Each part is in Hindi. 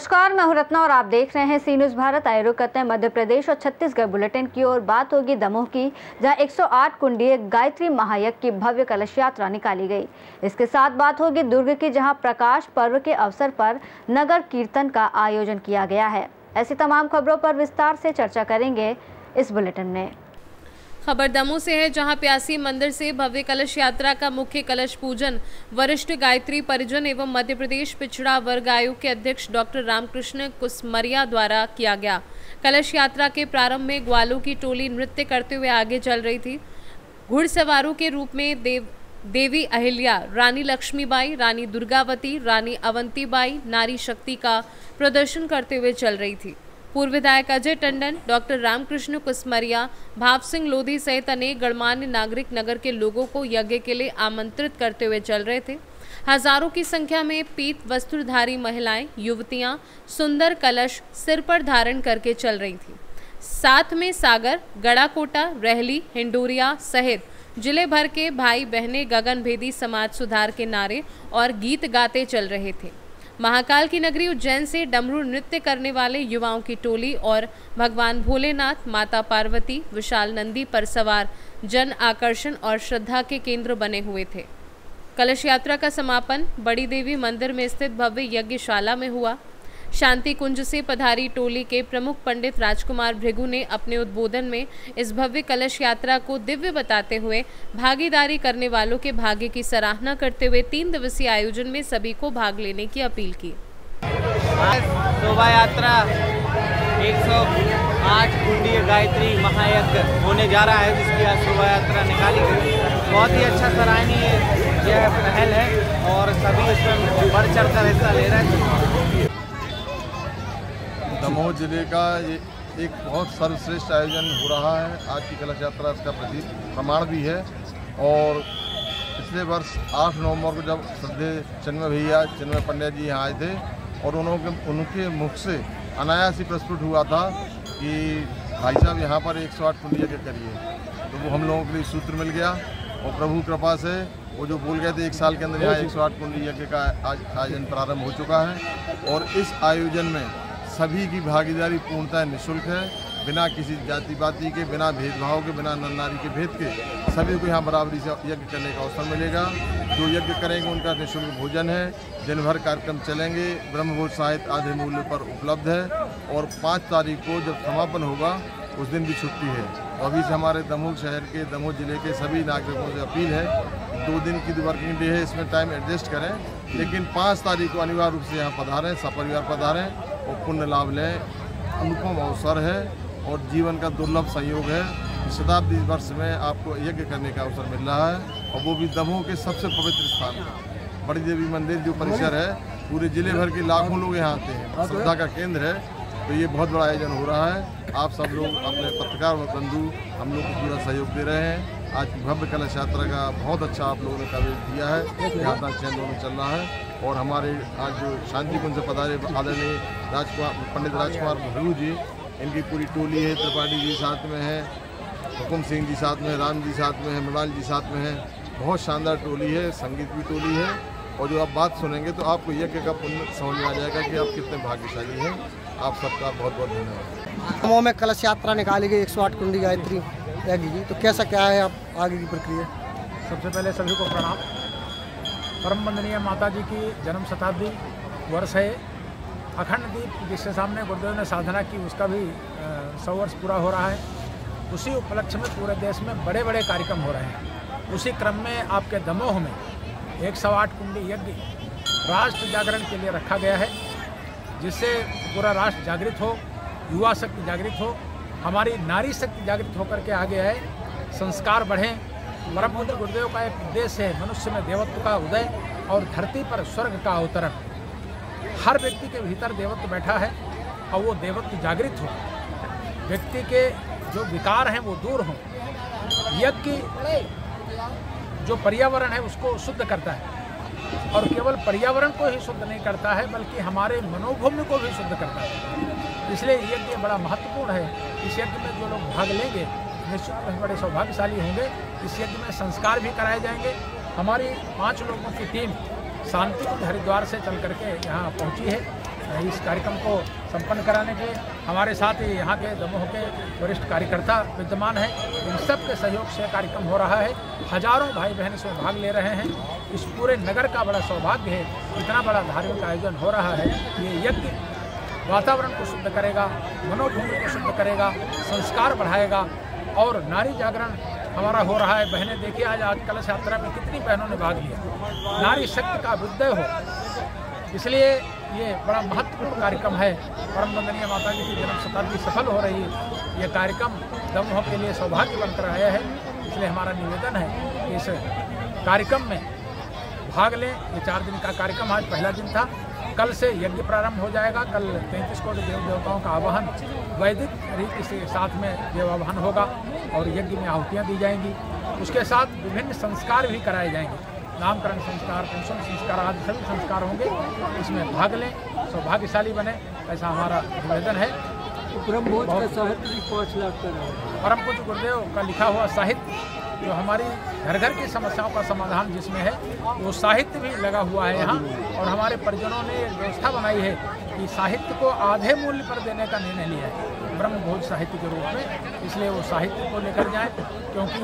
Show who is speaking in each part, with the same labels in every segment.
Speaker 1: नमस्कार, मैं हूं रत्ना और आप देख रहे हैं सी न्यूज़ भारत। आए रुख करते हैं मध्य प्रदेश और छत्तीसगढ़ बुलेटिन की ओर। बात होगी दमोह की, जहां 108 कुंडीय गायत्री महायज्ञ की भव्य कलश यात्रा निकाली गई। इसके साथ बात होगी दुर्ग की, जहां प्रकाश पर्व के अवसर पर नगर कीर्तन का आयोजन किया गया है। ऐसी तमाम खबरों पर विस्तार से चर्चा करेंगे इस बुलेटिन में।
Speaker 2: खबर दमोह से है, जहां प्यासी मंदिर से भव्य कलश यात्रा का मुख्य कलश पूजन वरिष्ठ गायत्री परिजन एवं मध्य प्रदेश पिछड़ा वर्ग आयोग के अध्यक्ष डॉक्टर रामकृष्ण कुसमरिया द्वारा किया गया। कलश यात्रा के प्रारंभ में ग्वालों की टोली नृत्य करते हुए आगे चल रही थी। घुड़सवारों के रूप में देवी अहिल्या, रानी लक्ष्मीबाई, रानी दुर्गावती, रानी अवंतीबाई नारी शक्ति का प्रदर्शन करते हुए चल रही थी। पूर्व विधायक अजय टंडन, डॉक्टर रामकृष्ण कुसमरिया, भाव सिंह लोधी सहित अनेक गणमान्य नागरिक नगर के लोगों को यज्ञ के लिए आमंत्रित करते हुए चल रहे थे। हजारों की संख्या में पीत वस्त्रधारी महिलाएं, युवतियां सुंदर कलश सिर पर धारण करके चल रही थी। साथ में सागर, गड़ाकोटा, रहली, हिंडोरिया सहित जिले भर के भाई बहनें गगनभेदी समाज सुधार के नारे और गीत गाते चल रहे थे। महाकाल की नगरी उज्जैन से डमरू नृत्य करने वाले युवाओं की टोली और भगवान भोलेनाथ, माता पार्वती, विशाल नंदी पर सवार जन आकर्षण और श्रद्धा के केंद्र बने हुए थे। कलश यात्रा का समापन बड़ी देवी मंदिर में स्थित भव्य यज्ञशाला में हुआ। शांति कुंज से पधारी टोली के प्रमुख पंडित राजकुमार भृगु ने अपने उद्बोधन में इस भव्य कलश यात्रा को दिव्य बताते हुए भागीदारी करने वालों के भाग्य की सराहना करते हुए 3 दिवसीय आयोजन में सभी को भाग लेने की अपील की।
Speaker 3: शोभा यात्रा 108 कुंडीय गायत्री महायज्ञ होने जा रहा है, जिसकी आज शोभा यात्रा निकाली गई। बहुत ही अच्छा सराहनीय यह पहल है और सभी इसमें बढ़ चढ़कर हिस्सा ले रहे हैं।
Speaker 4: दमोह जिले का ये एक बहुत सर्वश्रेष्ठ आयोजन हो रहा है। आज की कलश यात्रा इसका प्रमाण भी है। और पिछले वर्ष 8 नवंबर को जब श्रद्धेय चिन्मय भैया, चिन्मय पंडित जी यहाँ आए थे और उनके मुख से अनायास ही प्रस्फुट हुआ था कि भाई साहब यहाँ पर 108 कुंडी यज्ञ करिए, तो वो हम लोगों के लिए सूत्र मिल गया। और प्रभु कृपा से वो जो बोल गए थे 1 साल के अंदर यहाँ 108 कुंडी यज्ञ का आयोजन प्रारंभ हो चुका है। और इस आयोजन में सभी की भागीदारी पूर्णतः निःशुल्क है, बिना किसी जाति पाति के, बिना भेदभाव के, बिना नर नारी के भेद के सभी को यहाँ बराबरी से यज्ञ करने का अवसर मिलेगा। जो यज्ञ करेंगे उनका निःशुल्क भोजन है। दिन भर कार्यक्रम चलेंगे। ब्रह्मभोज साहित्य आधे मूल्य पर उपलब्ध है। और 5 तारीख को जब समापन होगा उस दिन भी छुट्टी है। तो अभी से हमारे दमोह शहर के, दमोह जिले के सभी नागरिकों से अपील है, 2 दिन की वर्किंग डे है, इसमें टाइम एडजस्ट करें, लेकिन 5 तारीख को अनिवार्य रूप से यहाँ पधारें, सपरिवार पधारें और पुण्य लाभ लें। अनुपम अवसर है और जीवन का दुर्लभ संयोग है। शताब्दी वर्ष में आपको यज्ञ करने का अवसर मिल रहा है, और वो भी दमोह के सबसे पवित्र स्थान में बड़ी देवी मंदिर जो परिसर है। पूरे जिले भर के लाखों लोग यहाँ आते हैं, श्रद्धा का केंद्र है। तो ये बहुत बड़ा आयोजन हो रहा है। आप सब लोग, अपने पत्रकार व बंधु हम लोग को पूरा सहयोग दे रहे हैं। आज की भव्य कलश यात्रा का बहुत अच्छा आप लोगों ने कवरेज दिया है। यात्रा चैनलों में चल रहा है। और हमारे आज जो शांति कुंज से पधारे आदरणीय पंडित राजकुमार भृगु जी, इनकी पूरी टोली है। त्रिपाठी जी साथ में है, हुकुम सिंह जी साथ में, राम जी साथ में है, मृणाल जी साथ में है। बहुत शानदार टोली है, संगीत की टोली है। और जो आप बात सुनेंगे तो आपको यज्ञ का पुण्य समझ में आ जाएगा कि आप कितने भाग्यशाली हैं। आप सबका बहुत बहुत धन्यवाद।
Speaker 5: दमोह में कलश यात्रा निकाली गई 108 कुंडी गायत्री यज्ञ की, तो कैसा क्या है आप आगे की प्रक्रिया?
Speaker 6: सबसे पहले सभी को प्रणाम। परम वंदनीय माता जी की जन्म शताब्दी वर्ष है। अखंड दीप जिसके सामने गुरुदेव ने साधना की, उसका भी 100 वर्ष पूरा हो रहा है। उसी उपलक्ष्य में पूरे देश में बड़े बड़े कार्यक्रम हो रहे हैं। उसी क्रम में आपके दमोह में 108 कुंडी यज्ञ राष्ट्र जागरण के लिए रखा गया है, जिससे पूरा राष्ट्र जागृत हो, युवा शक्ति जागृत हो, हमारी नारी शक्ति जागृत होकर के आगे आए, संस्कार बढ़ें। परम पूज्य गुरुदेव का एक उद्देश्य है मनुष्य में देवत्व का उदय और धरती पर स्वर्ग का अवतरण। हर व्यक्ति के भीतर देवत्व बैठा है और वो देवत्व जागृत हो, व्यक्ति के जो विकार हैं वो दूर हों। यज्ञ जो पर्यावरण है उसको शुद्ध करता है, और केवल पर्यावरण को ही शुद्ध नहीं करता है बल्कि हमारे मनोभूमि को भी शुद्ध करता है। इसलिए यज्ञ बड़ा महत्वपूर्ण है। इस यज्ञ में जो लोग भाग लेंगे निश्चित रूप से बड़े सौभाग्यशाली होंगे। इस यज्ञ में संस्कार भी कराए जाएंगे। हमारी 5 लोगों की टीम शांति कुंज हरिद्वार से चल करके यहाँ पहुँची है। इस कार्यक्रम को संपन्न कराने के हमारे साथ ही यहाँ के दमोह के वरिष्ठ कार्यकर्ता विद्यमान हैं। इन सब के सहयोग से कार्यक्रम हो रहा है। हजारों भाई बहन इसमें भाग ले रहे हैं। इस पूरे नगर का बड़ा सौभाग्य है, इतना बड़ा धार्मिक आयोजन हो रहा है। ये यज्ञ वातावरण को शुद्ध करेगा, मनोभूमि को शुद्ध करेगा, संस्कार बढ़ाएगा और नारी जागरण हमारा हो रहा है। बहनें देखिए, आज कलश यात्रा में कितनी बहनों ने भाग लिया। नारी शक्ति का अभ्युदय हो, इसलिए ये बड़ा महत्वपूर्ण कार्यक्रम है। परम वंदनीय माता जी की जन्म शताब्दी सफल हो रही है। ये कार्यक्रम दमोह के लिए सौभाग्य बनकर आया है। इसलिए हमारा निवेदन है कि इस कार्यक्रम में भाग लें। ये 4 दिन का कार्यक्रम आज पहला दिन था। कल से यज्ञ प्रारंभ हो जाएगा। कल 33 कोटि देव देवताओं का आवाहन वैदिक रीति से साथ में देवावाहन होगा और यज्ञ में आहुतियाँ दी जाएंगी। उसके साथ विभिन्न संस्कार भी कराए जाएंगे। नामकरण संस्कार, पेंशन संस्कार आदि सभी संस्कार होंगे। इसमें भाग लें, सौभाग्यशाली बने, ऐसा हमारा निवेदन है।
Speaker 5: ब्रह्मभोज का साहित्य भी 5 लाख का
Speaker 6: परम पूज्य गुरुदेव का लिखा हुआ साहित्य, जो हमारी घर घर की समस्याओं का समाधान जिसमें है, वो साहित्य भी लगा हुआ है यहाँ। और हमारे परिजनों ने एक व्यवस्था बनाई है कि साहित्य को आधे मूल्य पर देने का निर्णय लिया है ब्रह्मभोज साहित्य के रूप में। इसलिए वो साहित्य को लेकर जाएं, क्योंकि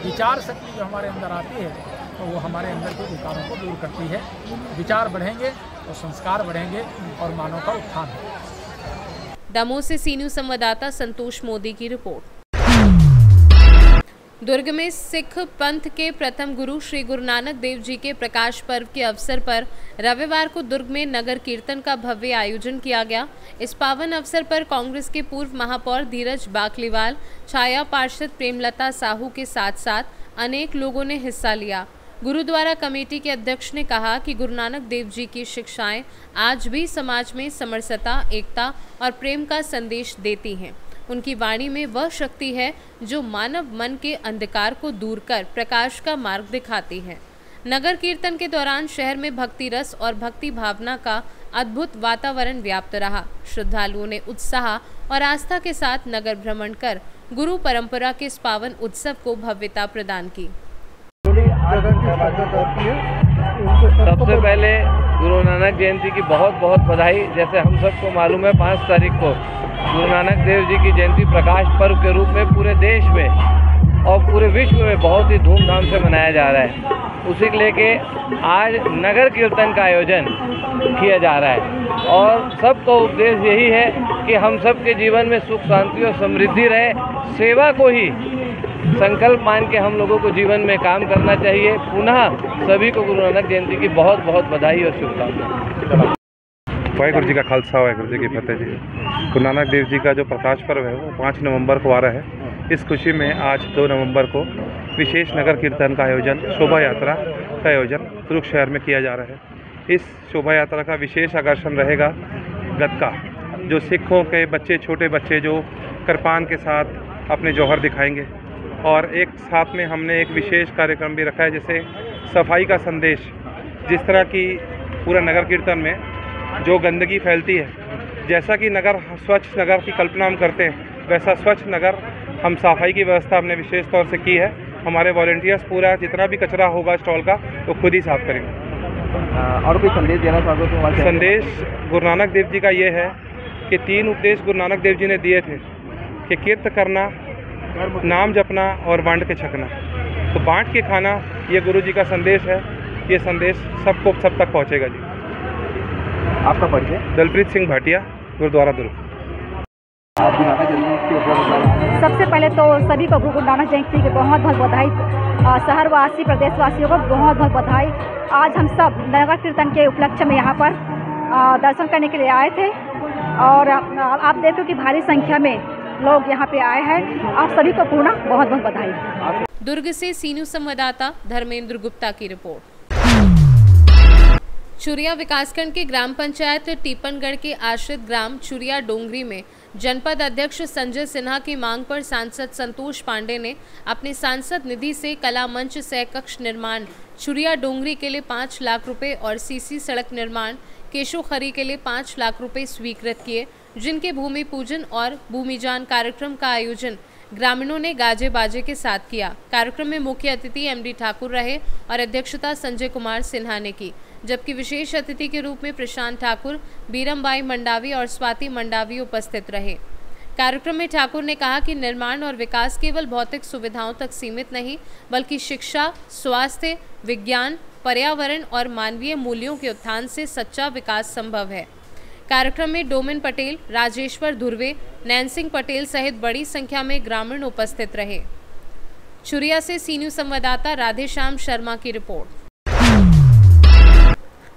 Speaker 6: विचार शक्ति जो हमारे अंदर आती है तो वो हमारे अंदर के विकारों को दूर करती है। विचार बढ़ेंगे तो संस्कार बढ़ेंगे और मानव का उत्थान होगा।
Speaker 2: दमोह से सी न्यूज़ संवाददाता संतोष मोदी की रिपोर्ट। दुर्ग में सिख पंथ के प्रथम गुरु श्री गुरु नानक देव जी के प्रकाश पर्व के अवसर पर रविवार को दुर्ग में नगर कीर्तन का भव्य आयोजन किया गया। इस पावन अवसर पर कांग्रेस के पूर्व महापौर धीरज बाकलीवाल, छाया पार्षद प्रेमलता साहू के साथ साथ अनेक लोगों ने हिस्सा लिया। गुरुद्वारा कमेटी के अध्यक्ष ने कहा कि गुरु नानक देव जी की शिक्षाएं आज भी समाज में समरसता, एकता और प्रेम का संदेश देती हैं। उनकी वाणी में वह शक्ति है जो मानव मन के अंधकार को दूर कर प्रकाश का मार्ग दिखाती है। नगर कीर्तन के दौरान शहर में भक्ति रस और भक्ति भावना का अद्भुत वातावरण व्याप्त रहा। श्रद्धालुओं ने उत्साह और आस्था के साथ नगर भ्रमण कर गुरु परंपरा के इस पावन उत्सव को भव्यता प्रदान की।
Speaker 7: सबसे पहले गुरु नानक जयंती की बहुत बहुत बधाई। जैसे हम सबको मालूम है, 5 तारीख को गुरु नानक देव जी की जयंती प्रकाश पर्व के रूप में पूरे देश में और पूरे विश्व में बहुत ही धूमधाम से मनाया जा रहा है। उसी को लेके आज नगर कीर्तन का आयोजन किया जा रहा है और सबका उपदेश यही है कि हम सब के जीवन में सुख, शांति और समृद्धि रहे। सेवा को ही संकल्प मान के हम लोगों को जीवन में काम करना चाहिए। पुनः सभी को गुरु नानक जयंती की बहुत बहुत बधाई और शुभकामनाएं।
Speaker 8: वाहिगुरु जी का खालसा, वाहिगुरु जी की फतेह जी। गुरु नानक देव जी का जो प्रकाश पर्व है वो 5 नवंबर को आ रहा है। इस खुशी में आज 2 नवंबर को विशेष नगर कीर्तन का आयोजन, शोभा यात्रा का आयोजन दुर्ग शहर में किया जा रहा है। इस शोभा यात्रा का विशेष आकर्षण रहेगा गतका, जो सिखों के बच्चे, छोटे बच्चे जो कृपान के साथ अपने जौहर दिखाएंगे। और एक साथ में हमने एक विशेष कार्यक्रम भी रखा है, जैसे सफाई का संदेश। जिस तरह की पूरा नगर कीर्तन में जो गंदगी फैलती है, जैसा कि नगर स्वच्छ नगर की कल्पना हम करते हैं, वैसा स्वच्छ नगर हम सफाई की व्यवस्था हमने विशेष तौर से की है। हमारे वॉलंटियर्स पूरा जितना भी कचरा होगा स्टॉल का वो खुद ही साफ करेंगे।
Speaker 7: और कोई संदेश देना चाहोगे तो?
Speaker 8: संदेश गुरु नानक देव जी का ये है कि 3 उपदेश गुरु नानक देव जी ने दिए थे कि कीर्त करना, नाम जपना और बांट के छकना। तो बांट के खाना ये गुरु जी का संदेश है। ये संदेश सबको सब तक पहुँचेगा जी।
Speaker 7: आपका परिचय?
Speaker 8: दलप्रीत सिंह भाटिया, गुरुद्वारा दुर्ग।
Speaker 9: सबसे पहले तो सभी को गुरु नानक जयंती की बहुत बहुत बधाई। शहरवासी, प्रदेशवासियों को बहुत बहुत बधाई। आज हम सब नगर कीर्तन के उपलक्ष्य में यहाँ पर दर्शन करने के लिए आए थे और आप देखो कि भारी संख्या में लोग यहाँ पे आए हैं। आप सभी को पूर्ण बहुत बहुत बधाई।
Speaker 2: दुर्ग से सी न्यूज़ संवाददाता धर्मेंद्र गुप्ता की रिपोर्ट। चुरिया विकासखंड के ग्राम पंचायत टीपनगढ़ के आश्रित ग्राम चुरिया डोंगरी में जनपद अध्यक्ष संजय सिन्हा की मांग पर सांसद संतोष पांडे ने अपनी सांसद निधि से कला मंच सह कक्ष निर्माण चुरिया डोंगरी के लिए 5 लाख रुपए और सीसी सड़क निर्माण केशोखरी के लिए 5 लाख रुपए स्वीकृत किए, जिनके भूमि पूजन और भूमिजान कार्यक्रम का आयोजन ग्रामीणों ने गाजे बाजे के साथ किया। कार्यक्रम में मुख्य अतिथि एमडी ठाकुर रहे और अध्यक्षता संजय कुमार सिन्हा ने की। जबकि विशेष अतिथि के रूप में प्रशांत ठाकुर, बीरमबाई मंडावी और स्वाति मंडावी उपस्थित रहे। कार्यक्रम में ठाकुर ने कहा कि निर्माण और विकास केवल भौतिक सुविधाओं तक सीमित नहीं, बल्कि शिक्षा, स्वास्थ्य, विज्ञान, पर्यावरण और मानवीय मूल्यों के उत्थान से सच्चा विकास संभव है। कार्यक्रम में डोमिन पटेल, राजेश्वर धुर्वे, नैनसिंह पटेल सहित बड़ी संख्या में ग्रामीण उपस्थित रहे। चुरिया से सी न्यूज़ संवाददाता राधेश्याम शर्मा की रिपोर्ट।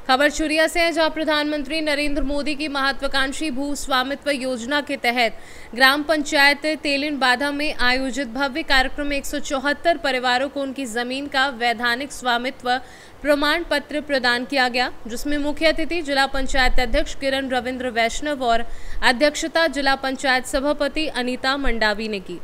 Speaker 2: खबर चुरिया से है, जहां प्रधानमंत्री नरेंद्र मोदी की महत्वाकांक्षी भू स्वामित्व योजना के तहत ग्राम पंचायत तेलिन बाधा में आयोजित भव्य कार्यक्रम में 174 परिवारों को उनकी जमीन का वैधानिक स्वामित्व प्रमाण पत्र प्रदान किया गया, जिसमें मुख्य अतिथि जिला पंचायत अध्यक्ष किरण रविंद्र वैष्णव और अध्यक्षता जिला पंचायत सभापति अनीता मंडावी ने की।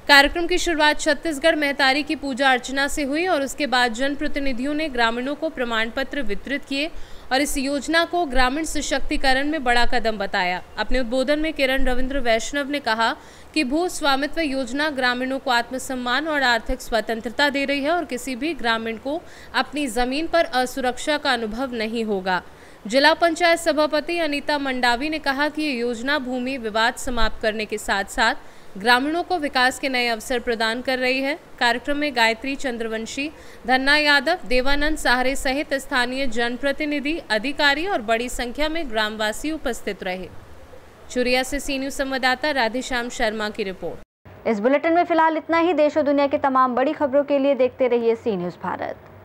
Speaker 2: कार्यक्रम की शुरुआत छत्तीसगढ़ महतारी की पूजा अर्चना से हुई और उसके बाद जनप्रतिनिधियों ने ग्रामीणों को प्रमाण पत्र वितरित किए और इस योजना को ग्रामीण सशक्तिकरण में बड़ा कदम बताया। अपने उद्बोधन में किरण रविंद्र वैष्णव ने कहा कि भू स्वामित्व योजना ग्रामीणों को आत्मसम्मान और आर्थिक स्वतंत्रता दे रही है और किसी भी ग्रामीण को अपनी जमीन पर असुरक्षा का अनुभव नहीं होगा। जिला पंचायत सभापति अनीता मंडावी ने कहा कि ये योजना भूमि विवाद समाप्त करने के साथ साथ ग्रामीणों को विकास के नए अवसर प्रदान कर रही है। कार्यक्रम में गायत्री चंद्रवंशी, धन्ना यादव, देवानंद सहारे सहित स्थानीय जनप्रतिनिधि, अधिकारी और बड़ी संख्या में ग्रामवासी उपस्थित रहे। चुरिया से सी न्यूज़ संवाददाता राधेश्याम शर्मा की रिपोर्ट।
Speaker 1: इस बुलेटिन में फिलहाल इतना ही। देश और दुनिया की तमाम बड़ी खबरों के लिए देखते रहिए सी न्यूज़ भारत।